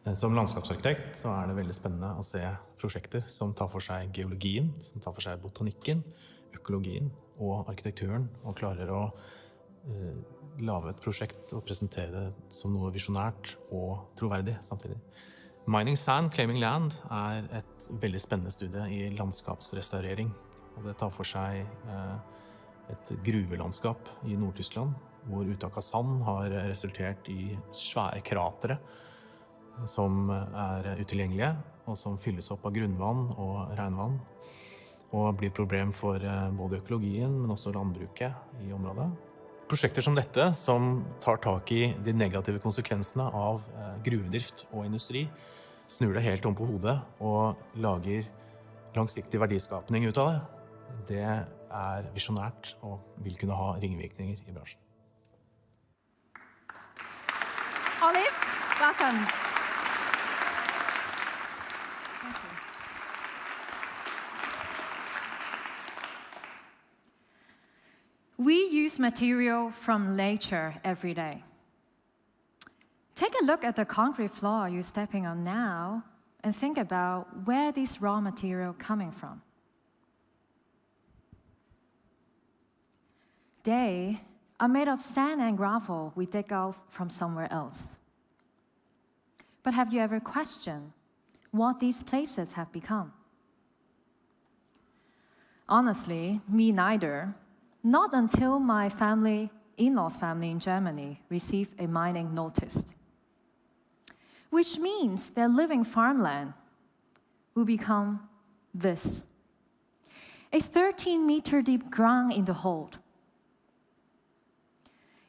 Som landskapsarkitekt så det veldig spennende å se prosjekter som tar for seg geologien, som tar for seg botanikken, økologien og arkitekturen, og klarer å lage et prosjekt og presentere det som noe visjonært og troverdig samtidig. Mining Sand, Claiming Land et veldig spennende studie i landskapsrestaurering. Og det tar for seg et gruvelandskap i Nord-Tyskland, hvor uttak av sand har resultert i svære kratere som utilgjengelige, og som fylles opp av grunnvann og regnvann, og blir problem for både økologien, men også landbruket i området. Prosjekter som dette, som tar tak i de negative konsekvensene av gruvedrift og industri, snur det helt om på hodet og lager langsiktig verdiskapning ut av det. Det visjonært og vil kunne ha ringvirkninger i bransjen. Olive, welcome. We use material from nature every day. Take a look at the concrete floor you're stepping on now and think about where this raw material coming from. They are made of sand and gravel we dig out from somewhere else. But have you ever questioned what these places have become? Honestly, me neither. Not until my in-laws family in Germany received a mining notice, which means their living farmland will become this. A 13-meter deep ground in the hold.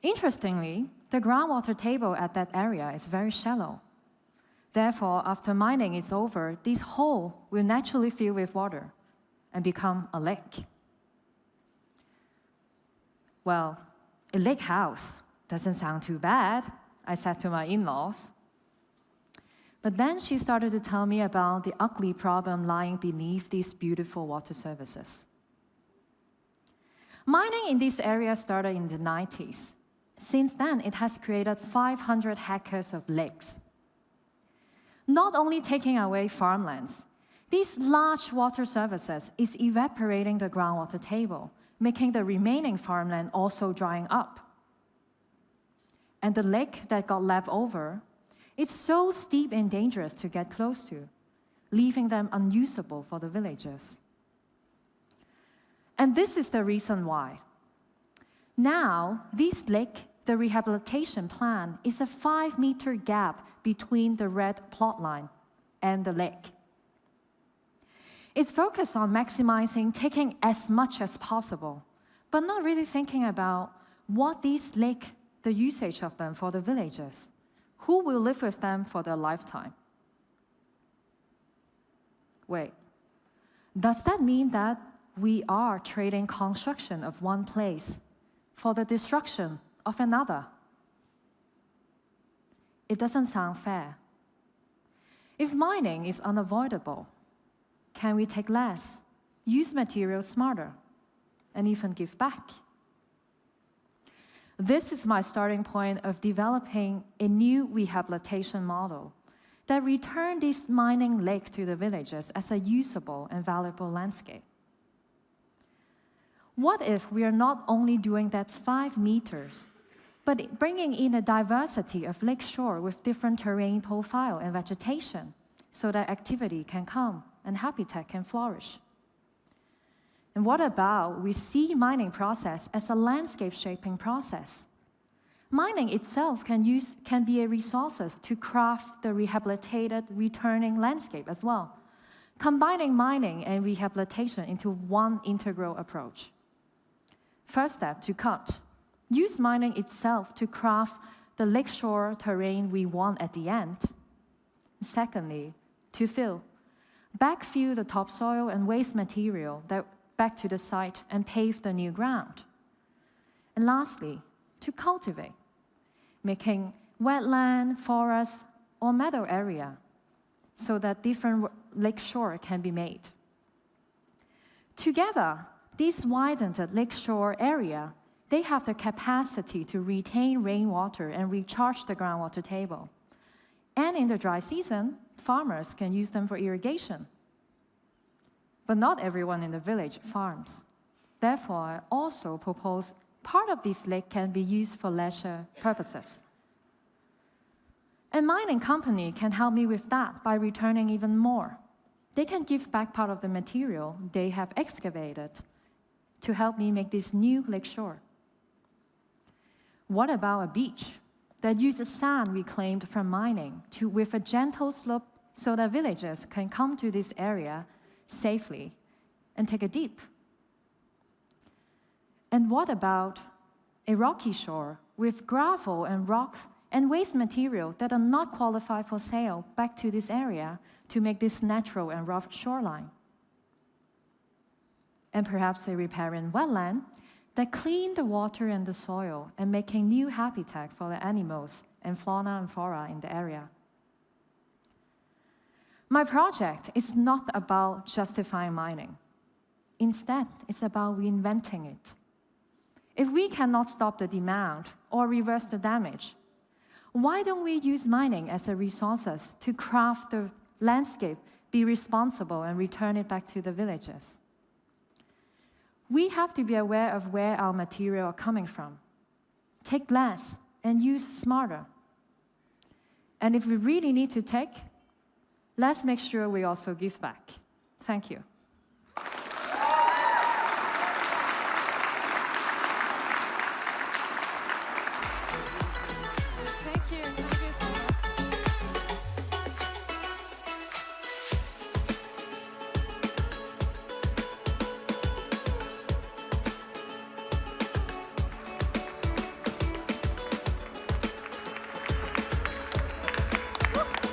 Interestingly, the groundwater table at that area is very shallow. Therefore, after mining is over, this hole will naturally fill with water and become a lake. Well, a lake house doesn't sound too bad, I said to my in-laws. But then she started to tell me about the ugly problem lying beneath these beautiful water surfaces. Mining in this area started in the 90s. Since then, it has created 500 hectares of lakes. Not only taking away farmlands, these large water surfaces is evaporating the groundwater table, making the remaining farmland also drying up. And the lake that got left over, it's so steep and dangerous to get close to, leaving them unusable for the villagers. And this is the reason why. Now, this lake, the rehabilitation plan, is a 5-meter gap between the red plot line and the lake. It's focused on maximizing taking as much as possible, but not really thinking about what these lakes, the usage of them for the villagers, who will live with them for their lifetime. Wait, does that mean that we are trading construction of one place for the destruction of another? It doesn't sound fair. If mining is unavoidable, can we take less, use materials smarter, and even give back? This is my starting point of developing a new rehabilitation model that returns this mining lake to the villagers as a usable and valuable landscape. What if we are not only doing that 5 meters, but bringing in a diversity of lakeshore with different terrain profile and vegetation so that activity can come and habitat can flourish? And what about we see mining process as a landscape shaping process? Mining itself can be a resources to craft the rehabilitated, returning landscape as well, combining mining and rehabilitation into one integral approach. First step, to cut. Use mining itself to craft the lakeshore terrain we want at the end. Secondly, to fill. Backfill the topsoil and waste material back to the site and pave the new ground. And lastly, to cultivate, making wetland, forest, or meadow area so that different lakeshore can be made. Together, this widened lakeshore area, they have the capacity to retain rainwater and recharge the groundwater table. And in the dry season, farmers can use them for irrigation. But not everyone in the village farms. Therefore, I also propose part of this lake can be used for leisure purposes. A mining company can help me with that by returning even more. They can give back part of the material they have excavated to help me make this new lakeshore. What about a beach that uses sand reclaimed from mining with a gentle slope so that villagers can come to this area safely and take a dip? And what about a rocky shore with gravel and rocks and waste material that are not qualified for sale back to this area to make this natural and rough shoreline? And perhaps a riparian wetland that clean the water and the soil and making new habitat for the animals and fauna and flora in the area. My project is not about justifying mining. Instead, it's about reinventing it. If we cannot stop the demand or reverse the damage, why don't we use mining as a resource to craft the landscape, be responsible, and return it back to the villages? We have to be aware of where our material are coming from. Take less and use smarter. And if we really need to take, let's make sure we also give back. Thank you.